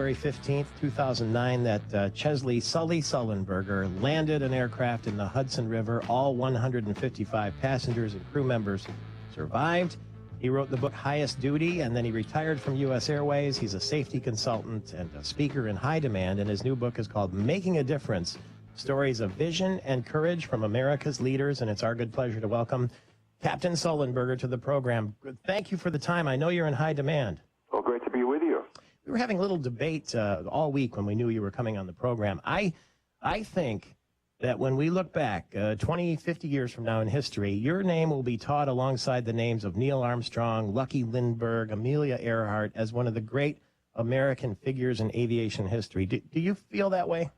January 15th, 2009, that Chesley Sullenberger landed an aircraft in the Hudson River. All 155 passengers and crew members survived. He wrote the book Highest Duty, and then he retired from U.S. Airways. He's a safety consultant and a speaker in high demand, and his new book is called Making a Difference, Stories of Vision and Courage from America's Leaders, and it's our good pleasure to welcome Captain Sullenberger to the program. Thank you for the time. I know you're in high demand. Well, great to be with you. We were having a little debate all week when we knew you were coming on the program. I think that when we look back 20, 50 years from now in history, your name will be taught alongside the names of Neil Armstrong, Lucky Lindbergh, Amelia Earhart as one of the great American figures in aviation history. Do you feel that way?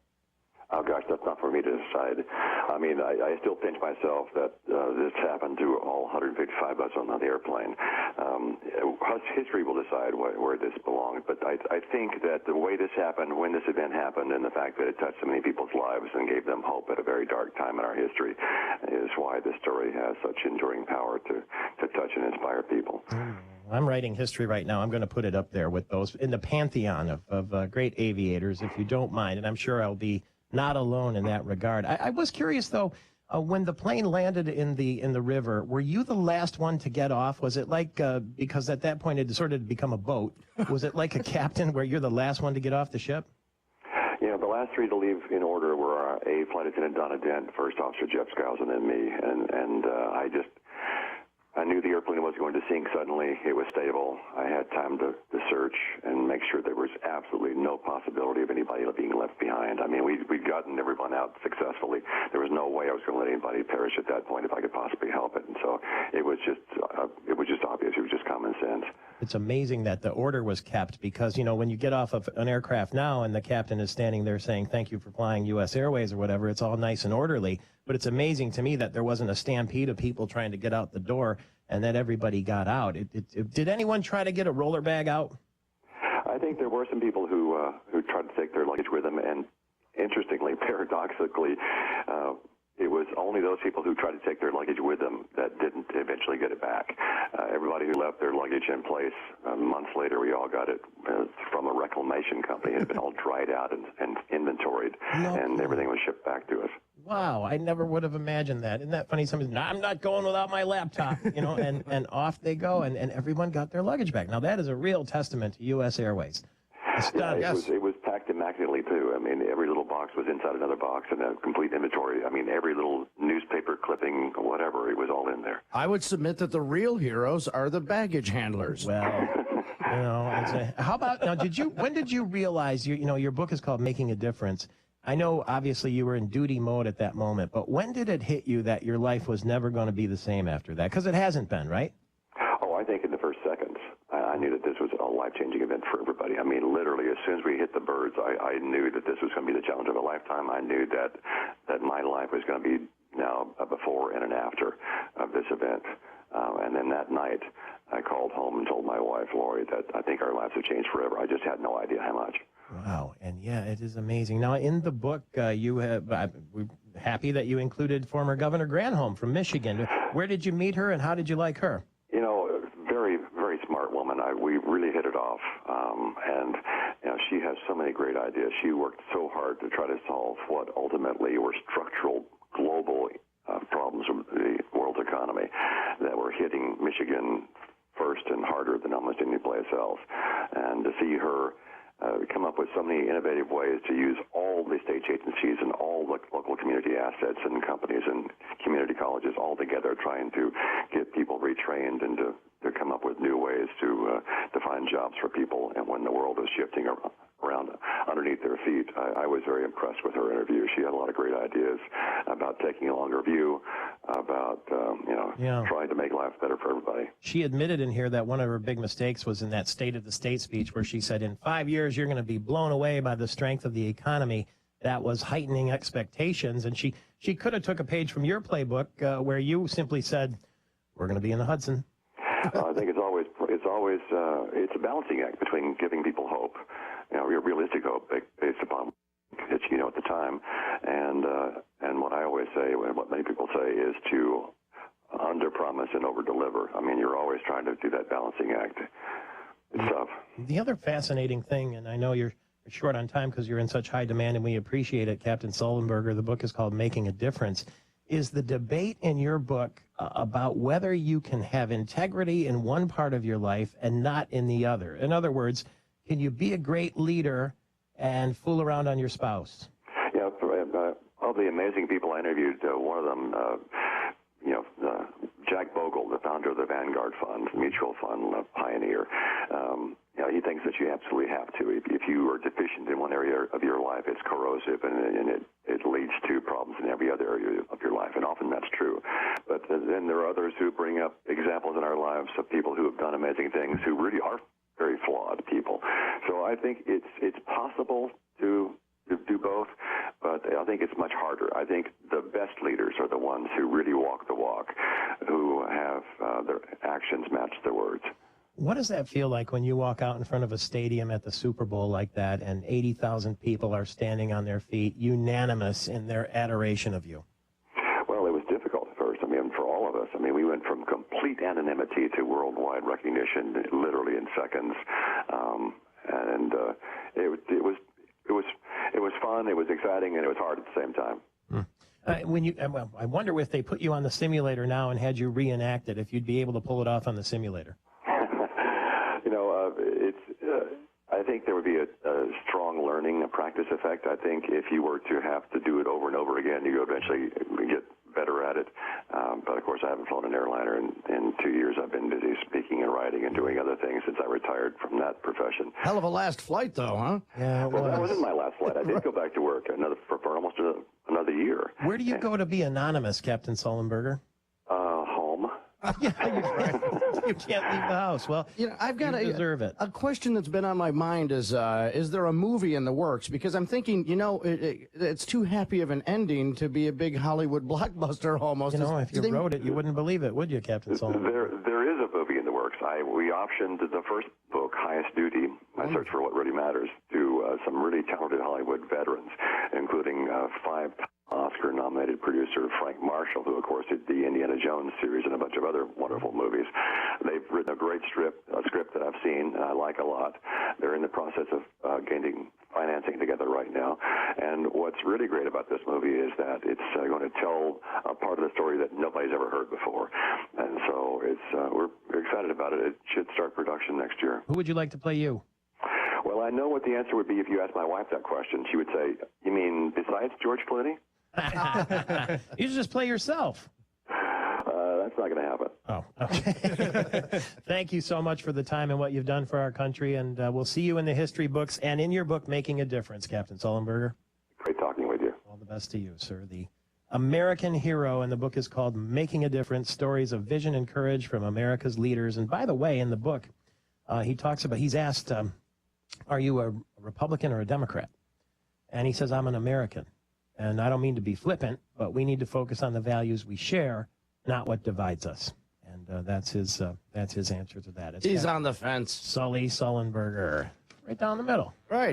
Oh, gosh, that's not for me to decide. I mean, I still pinch myself that this happened to all 155 of us on the airplane. History will decide where this belongs, but I think that the way this happened, when this event happened, and the fact that it touched so many people's lives and gave them hope at a very dark time in our history is why this story has such enduring power to touch and inspire people. I'm writing history right now. I'm going to put it up there with those in the pantheon of great aviators, if you don't mind, and I'm sure I'll be not alone in that regard. I was curious, though, when the plane landed in the river, were you the last one to get off? Was it like, because at that point it sort of become a boat, was it like a captain where you're the last one to get off the ship? You know, the last three to leave in order were A, Flight Attendant Donna Dent, First Officer Jeff Skiles, and then me. And I knew the airplane was going to sink suddenly. It was stable. I had time to search and make sure there was absolutely no possibility of anybody being left behind. I mean, we'd gotten everyone out successfully. There was no way I was going to let anybody perish at that point if I could possibly help it. And so it was just obvious. It was just common sense. It's amazing that the order was kept because, you know, when you get off of an aircraft now and the captain is standing there saying, thank you for flying U.S. Airways or whatever, it's all nice and orderly. But it's amazing to me that there wasn't a stampede of people trying to get out the door and that everybody got out. Did anyone try to get a roller bag out? I think there were some people who tried to take their luggage with them, and interestingly, paradoxically, it was only those people who tried to take their luggage with them that didn't eventually get it back. Everybody who left their luggage in place, months later, we all got it from a reclamation company. It had been all dried out and inventoried, and everything was shipped back to us. Wow, I never would have imagined that. Isn't that funny? Somebody's, no, I'm not going without my laptop, you know, and off they go, and everyone got their luggage back. Now, that is a real testament to U.S. Airways. Yeah, it was packed immaculately, too. I mean, every little box was inside another box and a complete inventory. I mean, every little newspaper clipping, whatever, it was all in there. I would submit that the real heroes are the baggage handlers. Well, you know, how about, now, when did you realize, your book is called Making a Difference. I know, obviously, you were in duty mode at that moment, but when did it hit you that your life was never going to be the same after that? Because it hasn't been, right? Oh, I think in the first seconds. I knew that this was a life-changing event for everybody. I mean, literally, as soon as we hit the birds, I knew that this was going to be the challenge of a lifetime. I knew that my life was going to be now a before and an after of this event. And then that night, I called home and told my wife, Lori, that I think our lives have changed forever. I just had no idea how much. Wow, and yeah, it is amazing. Now, in the book, we're happy that you included former Governor Granholm from Michigan. Where did you meet her, and how did you like her? You know, very, very smart woman. We really hit it off, and you know, she has so many great ideas. She worked so hard to try to solve what ultimately were structural global problems of the world economy that were hitting Michigan first and harder than almost any place else. And to see her come up with so many innovative ways to use all the state agencies and all the local community assets and companies and community colleges all together, trying to get people retrained and to come up with new ways to find jobs for people, and when the world is shifting around underneath their feet. I was very impressed with her interview. She had a lot of great ideas about taking a longer view, about trying to make life better for everybody. She admitted in here that one of her big mistakes was in that State of the State speech where she said, in 5 years, you're going to be blown away by the strength of the economy. That was heightening expectations. And she could have took a page from your playbook where you simply said, we're going to be in the Hudson. I think it's always a balancing act between giving people hope, realistic hope based upon it's at the time, and what I always say, what many people say, is to under-promise and over-deliver. I mean, you're always trying to do that balancing act. It's tough. The other fascinating thing, and I know you're short on time because you're in such high demand, and we appreciate it, Captain Sullenberger. The book is called Making a Difference. Is the debate in your book about whether you can have integrity in one part of your life and not in the other? In other words, can you be a great leader and fool around on your spouse? Yeah, all the amazing people I interviewed, one of them, Jack Bogle, the founder of the Vanguard Fund, mutual fund pioneer, he thinks that you absolutely have to. If you are deficient in one area of your life, it's corrosive, and it leads to problems in every other area of your life, and often that's true. But then there are others who bring up examples in our lives of people who have done amazing things who really are very flawed people. So I think it's possible to do both, but I think it's much harder. I think the best leaders are the ones who really walk the walk, who have their actions match their words. What does that feel like when you walk out in front of a stadium at the Super Bowl like that and 80,000 people are standing on their feet, unanimous in their adoration of you? Well, it was difficult at first. I mean, for all of us. I mean, we went from complete anonymity to worldwide recognition literally in seconds. It was fun, it was exciting, and it was hard at the same time. I wonder if they put you on the simulator now and had you reenact it, if you'd be able to pull it off on the simulator. I think there would be a strong learning, a practice effect. I think if you were to have to do it over and over again, you eventually get better at it. But of course, I haven't flown an airliner in 2 years. I've been busy speaking and writing and doing other things since I retired from that profession. Hell of a last flight, though, huh? Yeah, well, that wasn't my last flight. I did go back to work for almost another year. Where do you go to be anonymous, Captain Sullenberger? Home. Yeah, you can't leave the house. Well, I've got you deserve it. A question that's been on my mind is there a movie in the works? Because I'm thinking, it's too happy of an ending to be a big Hollywood blockbuster almost. If you wrote it, you wouldn't believe it, would you, Captain Sullenberger? There is a movie in the works. We optioned the first book, Highest Duty, My Search for What Really Matters, to some really talented Hollywood veterans, including 5 Oscar-nominated producer Frank Marshall, who, of course, did the Indiana Jones series and a bunch of other wonderful movies. They've written a great script that I've seen and I like a lot. They're in the process of getting financing together right now. And what's really great about this movie is that it's going to tell a part of the story that nobody's ever heard before. And so we're excited about it. It should start production next year. Who would you like to play you? Well, I know what the answer would be if you asked my wife that question. She would say, "You mean besides George Clooney?" You should just play yourself. That's not going to happen. Oh, okay. Thank you so much for the time and what you've done for our country, and we'll see you in the history books and in your book, Making a Difference, Captain Sullenberger. Great talking with you. All the best to you, sir. The American hero, and the book is called Making a Difference, Stories of Vision and Courage from America's Leaders. And by the way, in the book, he's asked, are you a Republican or a Democrat? And he says, I'm an American. And I don't mean to be flippant, but we need to focus on the values we share, not what divides us. And that's his answer to that. He's on the fence. Sully Sullenberger, right down the middle. Right.